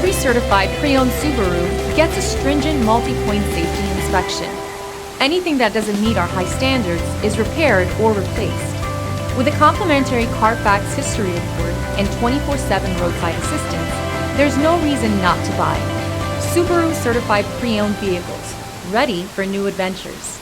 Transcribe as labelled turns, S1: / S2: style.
S1: Every certified pre-owned Subaru gets a stringent multi-point safety inspection. Anything that doesn't meet our high standards is repaired or replaced. With a complimentary Carfax history report and 24/7 roadside assistance, there's no reason not to buy. Subaru certified pre-owned vehicles, ready for new adventures.